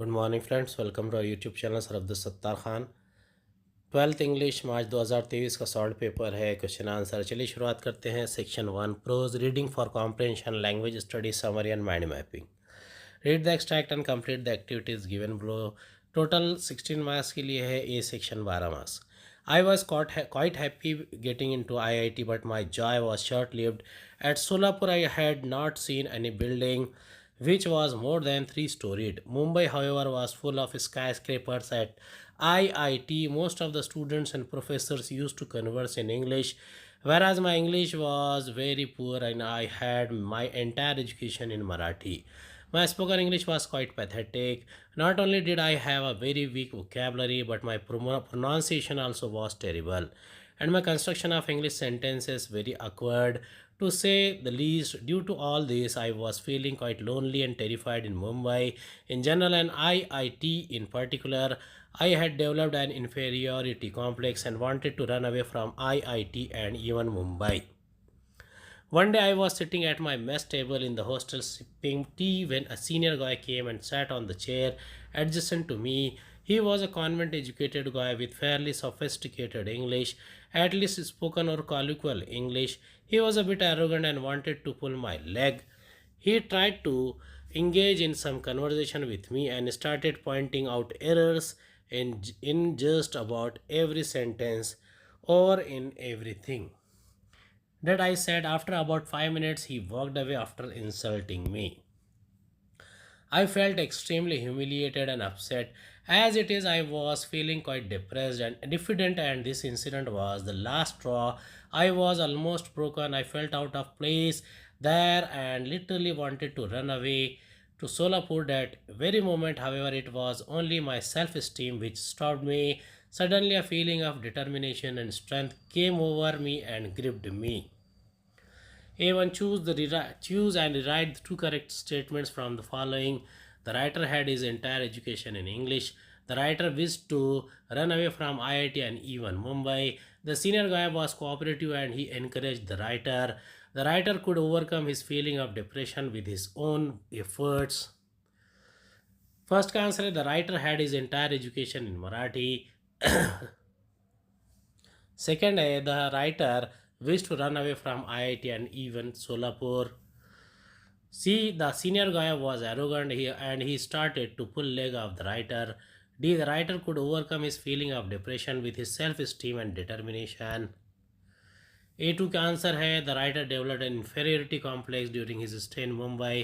Good morning friends, welcome to our YouTube channel sir Abdul Sattar Khan. 12th English March 2023 का short paper है। Question answer चलिए शुरुआत करते हैं। Section 1 prose reading for comprehension language study summary and mind mapping. Read the extract and complete the activities given below. Total 16 marks के लिए है, A section 12 marks. I was quite happy getting into IIT, but my joy was short-lived. At Solapur, I had not seen any building which was more than three-storied. Mumbai, however, was full of skyscrapers. At IIT, most of the students and professors used to converse in English, whereas my English was very poor and I had my entire education in Marathi. My spoken English was quite pathetic. Not only did I have a very weak vocabulary, but my pronunciation also was terrible. And my construction of English sentences very awkward, to say the least. Due to all this, I was feeling quite lonely and terrified in Mumbai in general and IIT in particular. I had developed an inferiority complex and wanted to run away from IIT and even Mumbai. One day I was sitting at my mess table in the hostel sipping tea when a senior guy came and sat on the chair adjacent to me. He was a convent educated guy with fairly sophisticated English, at least spoken or colloquial English. He was a bit arrogant and wanted to pull my leg. He tried to engage in some conversation with me and started pointing out errors in just about every sentence or in everything that I said. After about 5 minutes, he walked away after insulting me. I felt extremely humiliated and upset. As it is, I was feeling quite depressed and diffident, and this incident was the last straw. I was almost broken. I felt out of place there and literally wanted to run away to Solapur that very moment. However, it was only my self esteem which stopped me. Suddenly, a feeling of determination and strength came over me and gripped me. A1 choose and rewrite the two correct statements from the following. The writer had his entire education in English. The writer wished to run away from IIT and even Mumbai. The senior guy was cooperative and he encouraged the writer. The writer could overcome his feeling of depression with his own efforts. First का answer है the writer had his entire education in Marathi. Second है the writer wished to run away from IIT and even Solapur. C. The senior guy was arrogant and he started to pull leg of the writer. D. The writer could overcome his feeling of depression with his self-esteem and determination. A2 का answer है the writer developed an inferiority complex during his stay in Mumbai.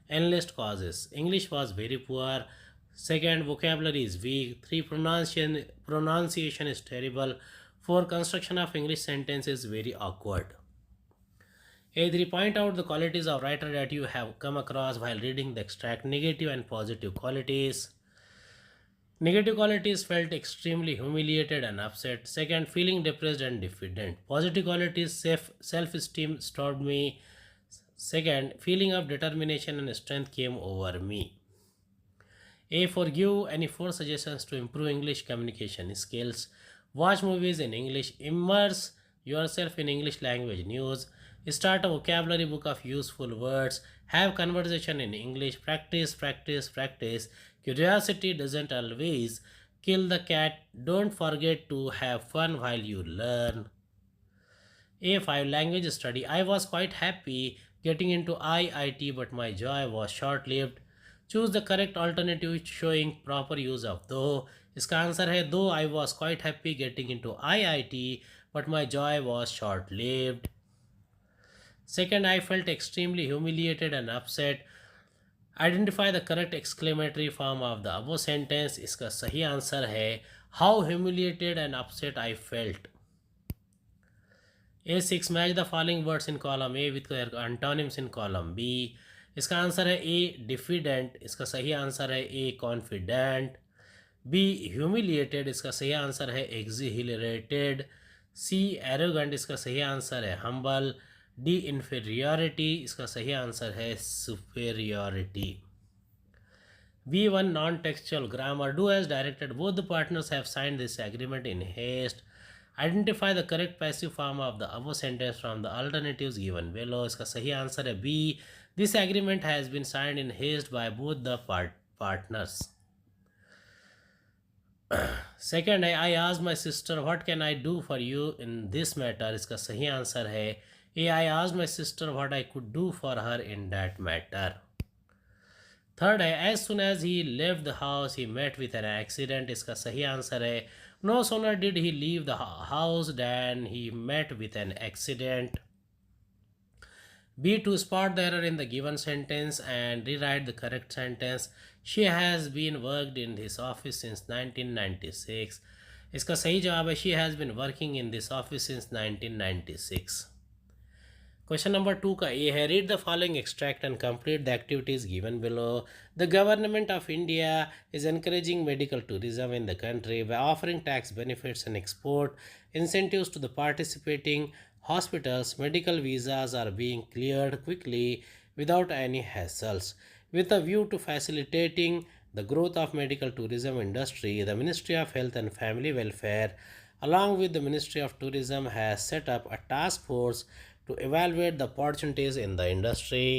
Enlist causes. English was very poor. Second, vocabulary is weak. 3. Pronunciation is terrible. 4. Construction of English sentence is very awkward. A3. Point out the qualities of writer that you have come across while reading the extract. Negative and positive qualities. Negative qualities: felt extremely humiliated and upset. Second, feeling depressed and diffident. Positive qualities: self-esteem stopped me. Second, feeling of determination and strength came over me. A4. Give any 4 suggestions to improve English communication skills. Watch movies in English. Immerse yourself in English language news. Start a vocabulary book of useful words. Have conversation in English. Practice, practice, practice. Curiosity doesn't always kill the cat. Don't forget to have fun while you learn. A5. Language study. I was quite happy getting into IIT, but my joy was short-lived. Choose the correct alternative showing proper use of though. इसका answer है though I was quite happy getting into IIT, but my joy was short-lived. Second, I felt extremely humiliated and upset. Identify the correct exclamatory form of the above sentence. इसका सही answer है how humiliated and upset I felt. A6. Match the following words in column A with their antonyms in column B. इसका answer है A. diffident. इसका सही answer है A. confident. B. humiliated. इसका सही आंसर है exhilarated. C. arrogant. इसका सही आंसर है humble. D. inferiority. इसका सही आंसर है superiority. B1. non-textual grammar. Do as directed. Both the partners have signed this agreement in haste. Identify the correct passive form of the above sentence from the alternatives given below. इसका सही answer है B. This agreement has been signed in haste by both the partners. Second है, I आज my sister what can I do for you in this matter, इसका सही answer है A, I आज my sister what I could do for her in that matter. Third है, as soon as he leave the house he met with an accident, इसका सही answer है no sooner did he leave the house than he met with an accident. B. To spot the error in the given sentence and rewrite the correct sentence. She has been worked in this office since 1996. इसका सही जवाब है she has been working in this office since 1996. Question number 2 का A है, read the following extract and complete the activities given below. The government of India is encouraging medical tourism in the country by offering tax benefits and export incentives to the participating hospitals. Medical visas are being cleared quickly without any hassles. With a view to facilitating the growth of medical tourism industry, the Ministry of Health and Family Welfare along with the Ministry of Tourism has set up a task force to evaluate the opportunities in the industry.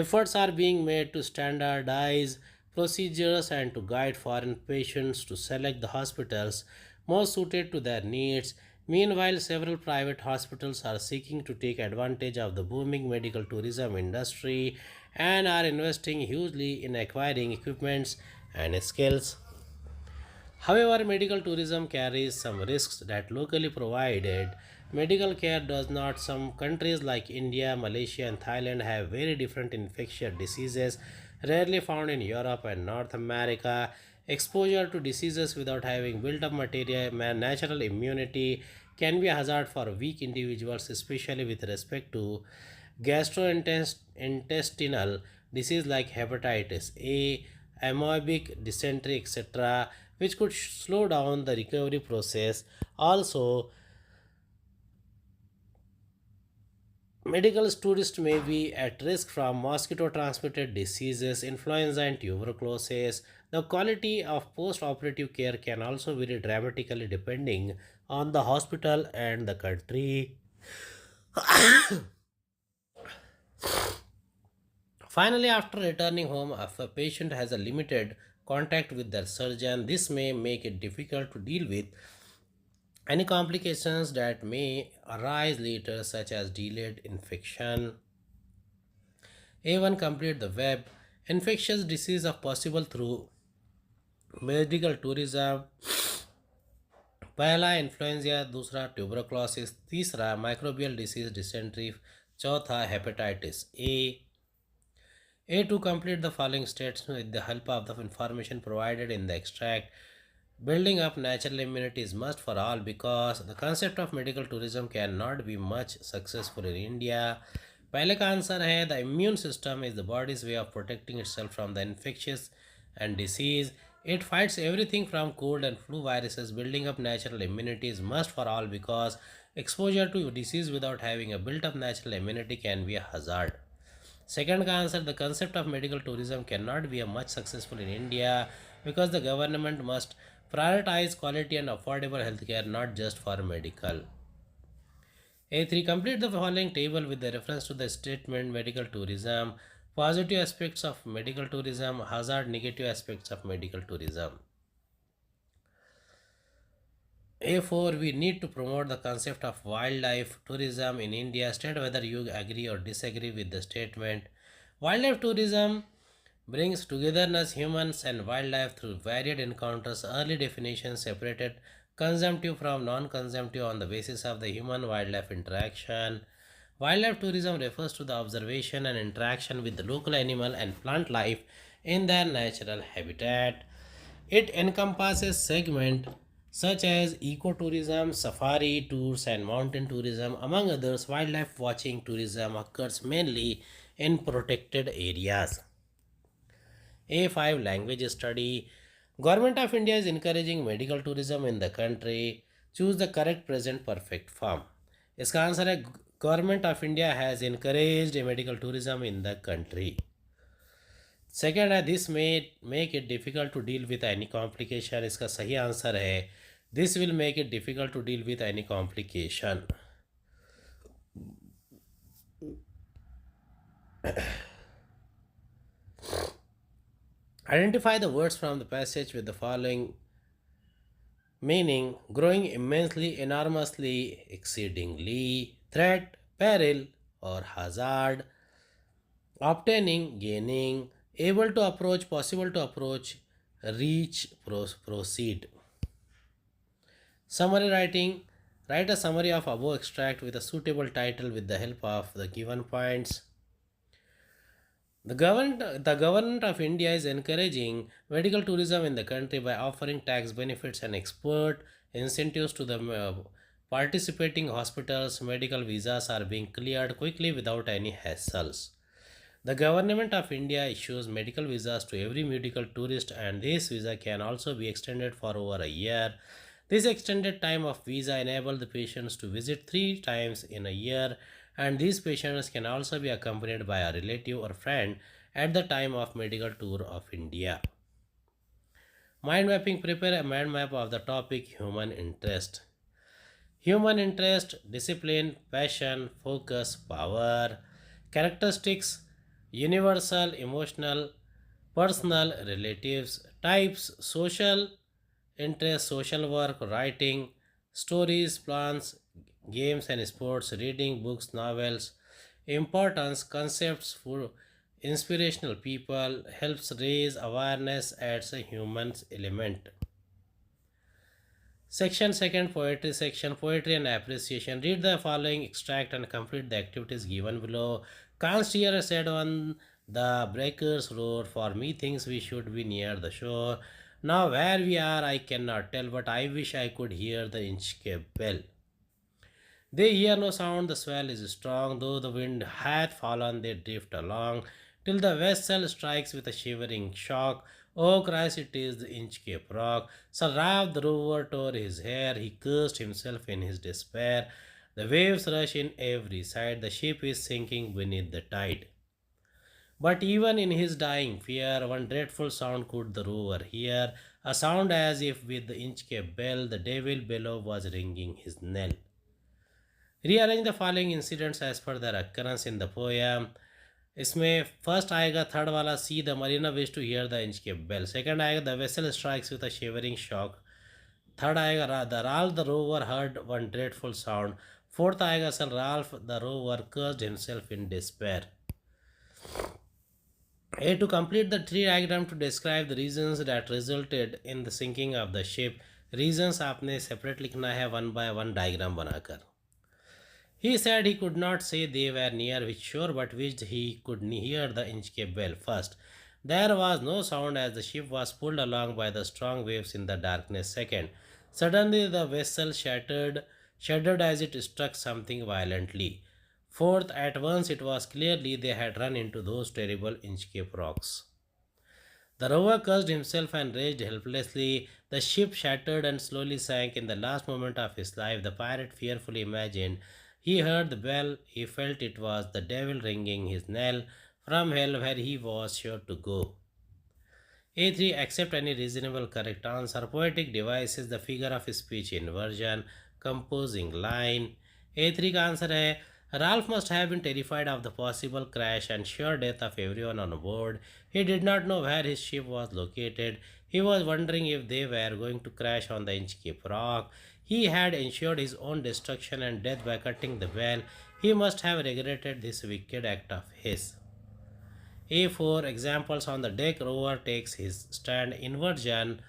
Efforts are being made to standardize procedures and to guide foreign patients to select the hospitals most suited to their needs. Meanwhile, several private hospitals are seeking to take advantage of the booming medical tourism industry and are investing hugely in acquiring equipments and skills. However, medical tourism carries some risks that locally provided medical care does not. Some countries like India, Malaysia, and Thailand have very different infectious diseases rarely found in Europe and North America. Exposure to diseases without having built up natural immunity can be a hazard for weak individuals, especially with respect to gastrointestinal disease like hepatitis A, amoebic dysentery, etc., which could slow down the recovery process. Also, medical tourists may be at risk from mosquito transmitted diseases, influenza, and tuberculosis. The quality of post operative care can also vary dramatically depending on the hospital and the country. Finally, after returning home, if a patient has a limited contact with their surgeon, this may make it difficult to deal with any complications that may arise later, such as delayed infection. A1 complete the web. Infectious disease are possible through medical tourism. पहला influenza, दूसरा tuberculosis, तीसरा microbial disease dysentery, चौथा hepatitis A. To complete the following states with the help of the information provided in the extract. Building up natural immunity is must for all because the concept of medical tourism cannot be much successful in India. पहले का answer है the immune system is the body's way of protecting itself from the infectious and disease. It fights everything from cold and flu viruses. Building up natural immunity is must for all because exposure to disease without having a built up natural immunity can be a hazard. Second का answer, the concept of medical tourism cannot be a much successful in India because the government must prioritize quality and affordable healthcare, not just for medical. A3 complete the following table with the reference to the statement medical tourism, positive aspects of medical tourism, hazard negative aspects of medical tourism. A4 we need to promote the concept of wildlife tourism in India. State whether you agree or disagree with the statement. Wildlife tourism brings togetherness humans and wildlife through varied encounters. Early definition separated consumptive from non-consumptive on the basis of the human-wildlife interaction. Wildlife tourism refers to the observation and interaction with the local animal and plant life in their natural habitat. It encompasses segments such as ecotourism, safari tours, and mountain tourism. Among others, wildlife watching tourism occurs mainly in protected areas. A5 language study. Government of India is encouraging medical tourism in the country. Choose the correct present perfect form. इसका answer है government of India has encouraged medical tourism in the country. Second है this make it difficult to deal with any complication, इसका सही answer है this will make it difficult to deal with any complication. Identify the words from the passage with the following meaning growing immensely, enormously, exceedingly, threat, peril, or hazard, obtaining, gaining, able to approach, possible to approach, reach, proceed. Summary writing. Write a summary of above extract with a suitable title with the help of the given points. The government of India is encouraging medical tourism in the country by offering tax benefits and export incentives to the participating hospitals. Medical visas are being cleared quickly without any hassles. The government of India issues medical visas to every medical tourist, and this visa can also be extended for over a year. This extended time of visa enables the patients to visit 3 times in a year, and these patients can also be accompanied by a relative or friend at the time of medical tour of India. Mind mapping. Prepare a mind map of the topic human interest. Human interest, discipline, passion, focus, power. Characteristics: universal, emotional, personal, relatives. Types: social interest, social work, writing, stories, plans, games and sports, reading books, novels. Importance: concepts for inspirational people, helps raise awareness, adds a human element. Section second, poetry section, poetry and appreciation. Read the following extract and complete the activities given below. Consteer said on the breakers roar, for me thinks we should be near the shore. Now where we are I cannot tell, but I wish I could hear the Inchcape bell. They hear no sound, the swell is strong, though the wind hath fallen, they drift along, till the vessel strikes with a shivering shock. Oh Christ, it is the Inchcape rock. Sir Ralph the rover tore his hair, he cursed himself in his despair. The waves rush in every side, the ship is sinking beneath the tide. But even in his dying fear, one dreadful sound could the rover hear, a sound as if with the Inchcape bell the devil below was ringing his knell. Rearrange the following incidents as per their occurrence in the poem. इसमें first आएगा third वाला see the mariner wish to hear the Inchcape bell second आएगा the vessel strikes with a shivering shock third आएगा the Ralph the rover heard one dreadful sound fourth आएगा son Ralph the rover cursed himself in despair. A. To complete the tree diagram to describe the reasons that resulted in the sinking of the ship. Reasons आपने separate लिखना है one by one diagram बनाकर. He said he could not say they were near which shore, but wished he could hear the Inchcape bell first. There was no sound as the ship was pulled along by the strong waves in the darkness. Second, suddenly the vessel shuddered as it struck something violently. Fourth, at once it was clearly they had run into those terrible Inchcape rocks. The rover cursed himself and raged helplessly. The ship shattered and slowly sank. In the last moment of his life, the pirate fearfully imagined he heard the bell. He felt it was the devil ringing his knell from hell where he was sure to go. A3. Accept any reasonable correct answer. Poetic device is the figure of speech inversion. Composing line. A3 का answer है Ralph must have been terrified of the possible crash and sure death of everyone on board. He did not know where his ship was located. He was wondering if they were going to crash on the Inchcape rock. He had ensured his own destruction and death by cutting the bell. He must have regretted this wicked act of his. A4. Examples on the deck. Rover takes his stand. Inversion.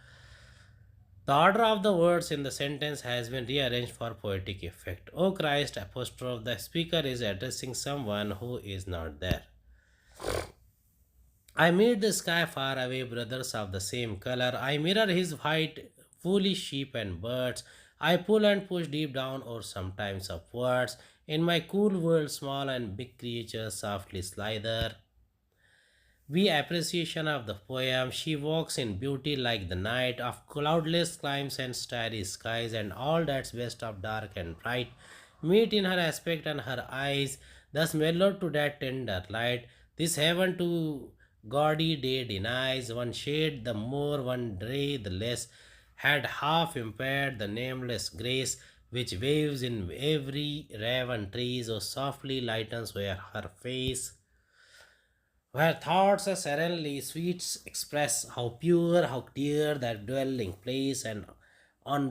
The order of the words in the sentence has been rearranged for poetic effect. O Christ, apostrophe, the speaker is addressing someone who is not there. I meet the sky far away, brothers of the same color. I mirror his white, foolish sheep and birds. I pull and push deep down or sometimes upwards. In my cool world, small and big creatures softly slither. We appreciation of the poem. She walks in beauty like the night of cloudless climes and starry skies, and all that's best of dark and bright meet in her aspect and her eyes, thus mellowed to that tender light. This heaven to gaudy day denies, one shade the more, one ray the less, had half impaired the nameless grace which waves in every raven tree, so softly lightens where her face where thoughts are serenely sweets express how pure, how clear that dwelling place, and on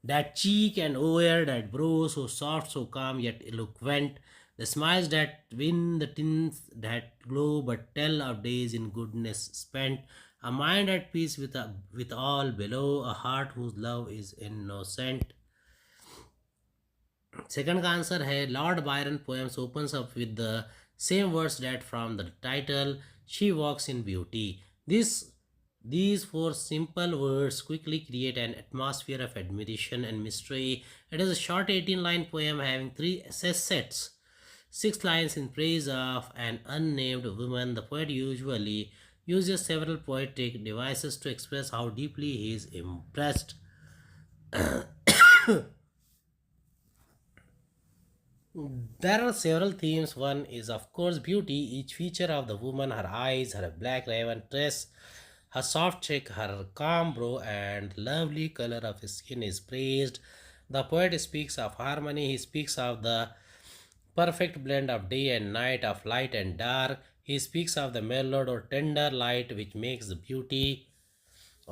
that cheek and over that brow, so soft, so calm, yet eloquent. The smiles that win, the tints that glow, but tell of days in goodness spent. A mind at peace with all below, a heart whose love is innocent. Second का answer है Lord Byron poems opens up with the same words that from the title she walks in beauty. These four simple words quickly create an atmosphere of admiration and mystery. It is a short 18-line poem having three essay sets, 6 lines in praise of an unnamed woman. The poet usually uses several poetic devices to express how deeply he is impressed. There are several themes. One is, of course, beauty. Each feature of the woman, her eyes, her black raven dress, her soft cheek, her calm brow, and lovely color of skin is praised. The poet speaks of harmony. He speaks of the perfect blend of day and night, of light and dark. He speaks of the mellowed or tender light which makes the beauty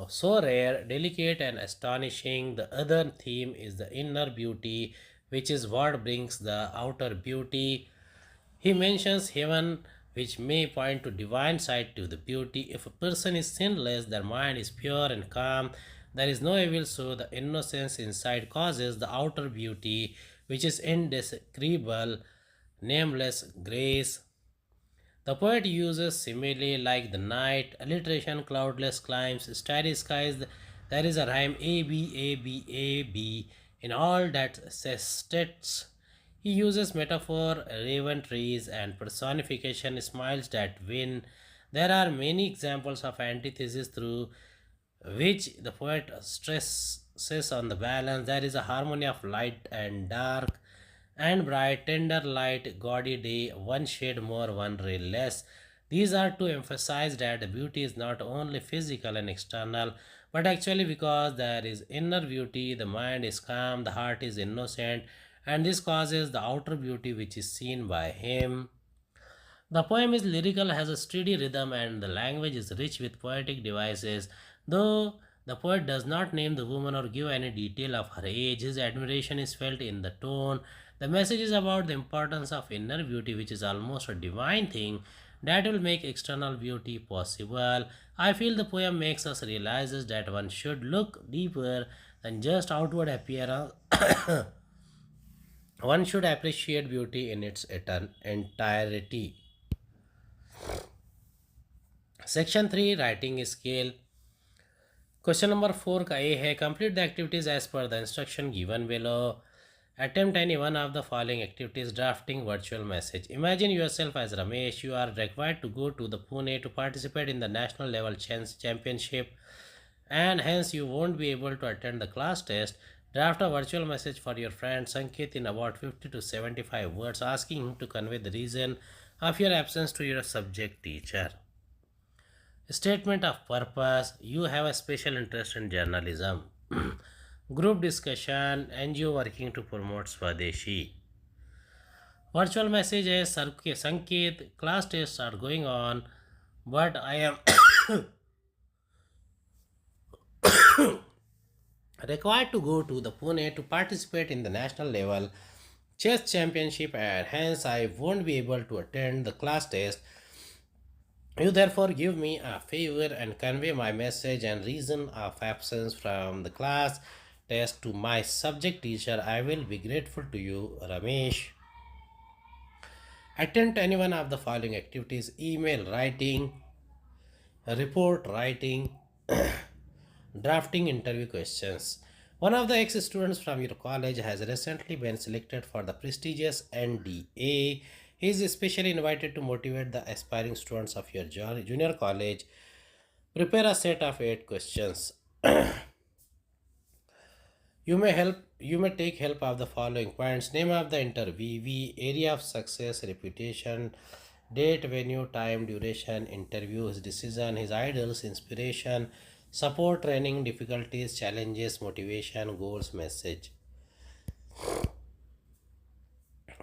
so rare, delicate, and astonishing. The other theme is the inner beauty, which is what brings the outer beauty. He mentions heaven, which may point to divine side to the beauty. If a person is sinless, their mind is pure and calm. There is no evil, so the innocence inside causes the outer beauty, which is indescribable, nameless grace. The poet uses simile like the night, alliteration, cloudless climes, starry skies. There is a rhyme A B A B A B in all that sestets. He uses metaphor, raven trees, and personification, smiles that win. There are many examples of antithesis through which the poet stresses on the balance. There is a harmony of light and dark, and bright, tender light, gaudy day, one shade more, one ray less. These are to emphasize that the beauty is not only physical and external, but actually because there is inner beauty, the mind is calm, the heart is innocent, and this causes the outer beauty which is seen by him. The poem is lyrical, has a steady rhythm, and the language is rich with poetic devices. Though the poet does not name the woman or give any detail of her age, his admiration is felt in the tone. The message is about the importance of inner beauty, which is almost a divine thing that will make external beauty possible. I feel the poem makes us realize that one should look deeper than just outward appearance. One should appreciate beauty in its entirety. Section 3, writing skill. Question number 4 का A है, complete the activities as per the instruction given below. Attempt any one of the following activities. Drafting virtual message. Imagine yourself as Ramesh. You are required to go to the Pune to participate in the national level championship, and hence you won't be able to attend the class test. Draft a virtual message for your friend Sanket in about 50 to 75 words, asking him to convey the reason of your absence to your subject teacher. Statement of purpose. You have a special interest in journalism. Group discussion. NGO working to promote Swadeshi. Virtual message is Sanket, class tests are going on, but I am required to go to the Pune to participate in the national level chess championship, and hence I won't be able to attend the class test. You therefore give me a favor and convey my message and reason of absence from the class test to my subject teacher. I will be grateful to you, Ramesh. Attempt any one of the following activities: email writing, report writing, drafting interview questions. One of the ex-students from your college has recently been selected for the prestigious NDA. He is especially invited to motivate the aspiring students of your junior college. Prepare a set of 8 questions. You may take help of the following points: name of the interviewee, area of success, reputation, date, venue, time, duration, interview, his decision, his idols, inspiration, support, training, difficulties, challenges, motivation, goals, message.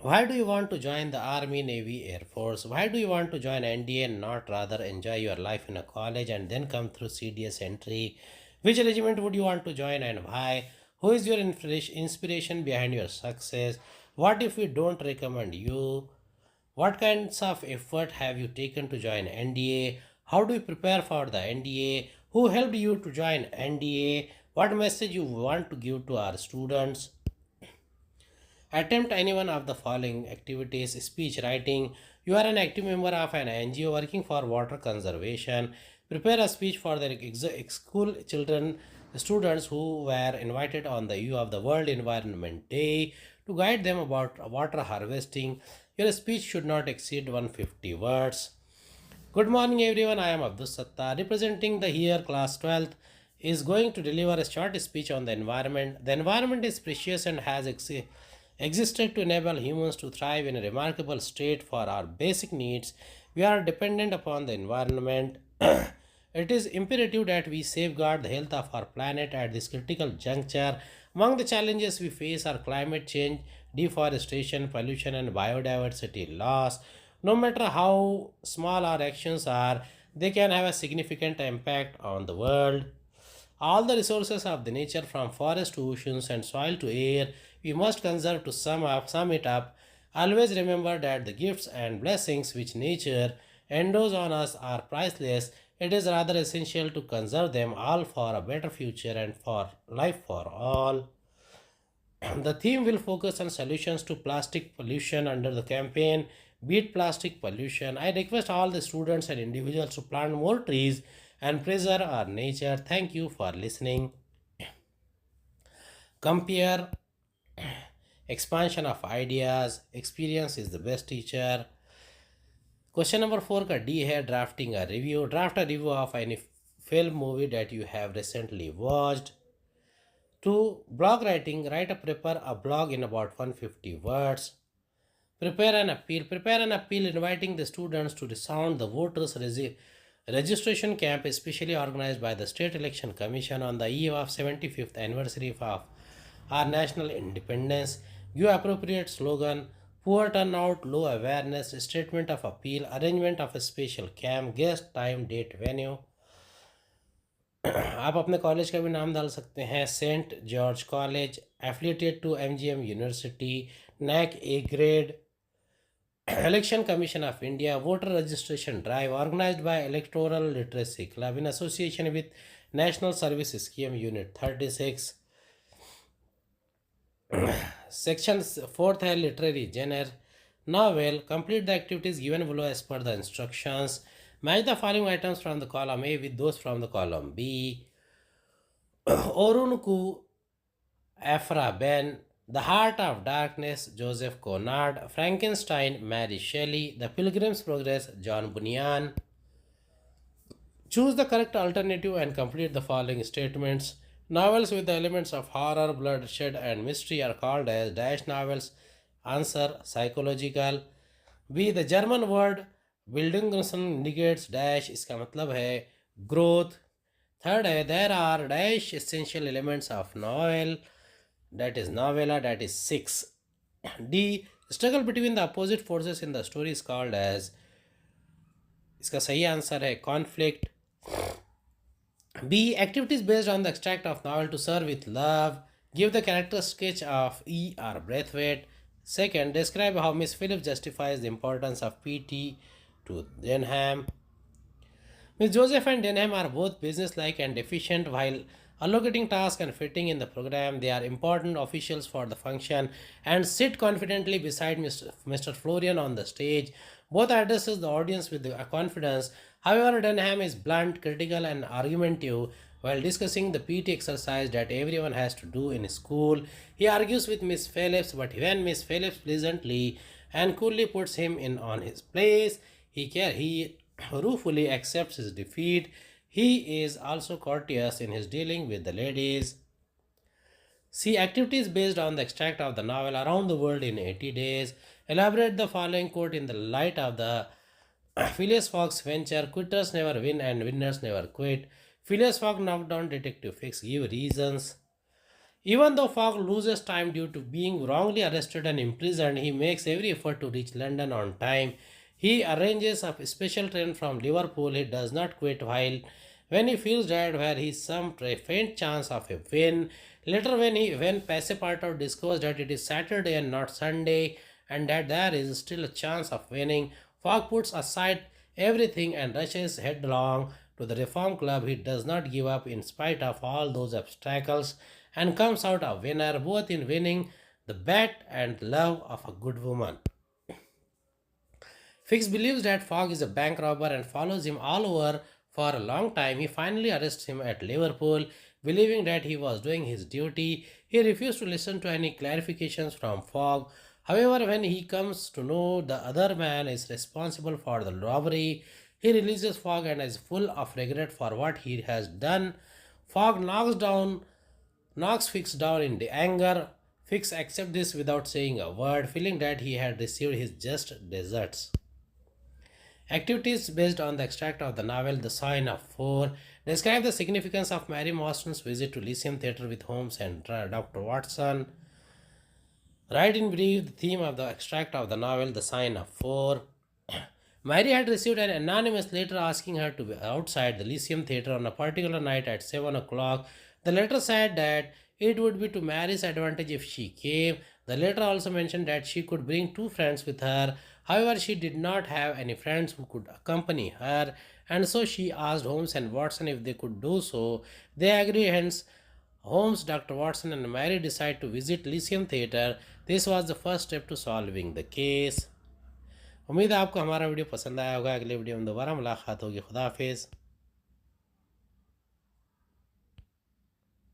Why do you want to join the Army, Navy, Air Force? Why do you want to join NDA and not rather enjoy your life in a college and then come through CDS entry? Which regiment would you want to join and why? Who is your inspiration behind your success? What if we don't recommend you? What kinds of effort have you taken to join NDA? How do you prepare for the NDA? Who helped you to join NDA? What message you want to give to our students? Attempt any one of the following activities: speech writing. You are an active member of an NGO working for water conservation. Prepare a speech for the school children, students who were invited on the eve of the World Environment Day to guide them about water harvesting. Your speech should not exceed 150 words. Good morning, everyone. I am Abdul Sattar, representing the year class 12th, is going to deliver a short speech on the environment. The environment is precious and has existed to enable humans to thrive in a remarkable state for our basic needs. We are dependent upon the environment. It is imperative that we safeguard the health of our planet at this critical juncture. Among the challenges we face are climate change, deforestation, pollution, and biodiversity loss. No matter how small our actions are, they can have a significant impact on the world. All the resources of the nature, from forest to oceans and soil to air, we must conserve. To sum it up, always remember that the gifts and blessings which nature endows on us are priceless. It is rather essential to conserve them all for a better future and for life for all. The theme will focus on solutions to plastic pollution under the campaign Beat Plastic Pollution. I request all the students and individuals to plant more trees and preserve our nature. Thank you for listening. Compare, expansion of ideas, experience is the best teacher. Question number 4 का D है drafting a review. Draft a review of any film movie that you have recently watched. 2. Blog writing. Prepare a blog in about 150 words. Prepare an appeal. Prepare an appeal inviting the students to sound the voters' registration camp, especially organized by the State Election Commission on the eve of 75th anniversary of our national independence. Give appropriate slogan. Poor turnout, low awareness, statement of appeal, arrangement of a special camp, guest, time, date, venue. आप अपने college का भी नाम डाल सकते हैं: Saint George College, affiliated to MGM University, NAAC A grade, Election Commission of India, voter registration drive organized by Electoral Literacy Club in association with National Service Scheme Unit 36. Section 4th है literary genre. Novel. Complete the activities given below as per the instructions. Match the following items from the column A with those from the column B. Orunku Afra Ben, The Heart of Darkness, Joseph Conrad, Frankenstein, Mary Shelley, The Pilgrim's Progress, John Bunyan. Choose the correct alternative and complete the following statements. Novels with the elements of horror, bloodshed, and mystery are called as dash novels. Answer: psychological. B. The German word Bildungsroman indicates dash, इसका मतलब है growth. Third है there are dash essential elements of novel, that is novella, that is 6. D. Struggle between the opposite forces in the story is called as, इसका सही answer है conflict. B. Activities based on the extract of novel to serve with love. Give the character sketch of E or Braithwaite. Second, describe how Miss Phillips justifies the importance of PT to Denham. Miss Joseph and Denham are both businesslike and efficient while allocating tasks and fitting in the program. They are important officials for the function and sit confidently beside Mr. Florian on the stage. Both addresses the audience with confidence. However, Denham is blunt, critical, and argumentative while discussing the PT exercise that everyone has to do in school. He argues with Miss Phillips, but when Miss Phillips pleasantly and coolly puts him in on his place, he ruefully accepts his defeat. He is also courteous in his dealing with the ladies. See activities based on the extract of the novel Around the World in 80 Days. Elaborate the following quote in the light of the Phileas Fogg's venture: quitters never win and winners never quit. Phileas Fogg knocked down Detective Fix. Give reasons. Even though Fogg loses time due to being wrongly arrested and imprisoned, he makes every effort to reach London on time. He arranges a special train from Liverpool. He does not quit while when he feels that there is some faint chance of a win. Later, when Passepartout discovers that it is Saturday and not Sunday, and that there is still a chance of winning, Fogg puts aside everything and rushes headlong to the Reform Club. He does not give up in spite of all those obstacles and comes out a winner both in winning the bet and love of a good woman. Fix believes that Fogg is a bank robber and follows him all over for a long time. He finally arrests him at Liverpool, believing that he was doing his duty. He refused to listen to any clarifications from Fogg. However, when he comes to know the other man is responsible for the robbery, he releases Fogg and is full of regret for what he has done. Fogg knocks Fix down in the anger. Fix accepts this without saying a word, feeling that he had received his just deserts. Activities based on the extract of the novel The Sign of Four describe the significance of Mary Mostyn's visit to Lyceum Theatre with Holmes and Dr. Watson. Write in brief the theme of the extract of the novel The Sign of Four. Mary had received an anonymous letter asking her to be outside the Lyceum Theatre on a particular night at 7 o'clock. The letter said that it would be to Mary's advantage if she came. The letter also mentioned that she could bring two friends with her. However, she did not have any friends who could accompany her, and so she asked Holmes and Watson if they could do so. They agreed, hence, Holmes, Dr. Watson, and Mary decided to visit Lyceum Theatre. This was the first step to solving the case. उम्मीद है आपको हमारा video पसंद आया होगा। अगले video में दोबारा मुलाकात होगी। खुदा हाफिज़।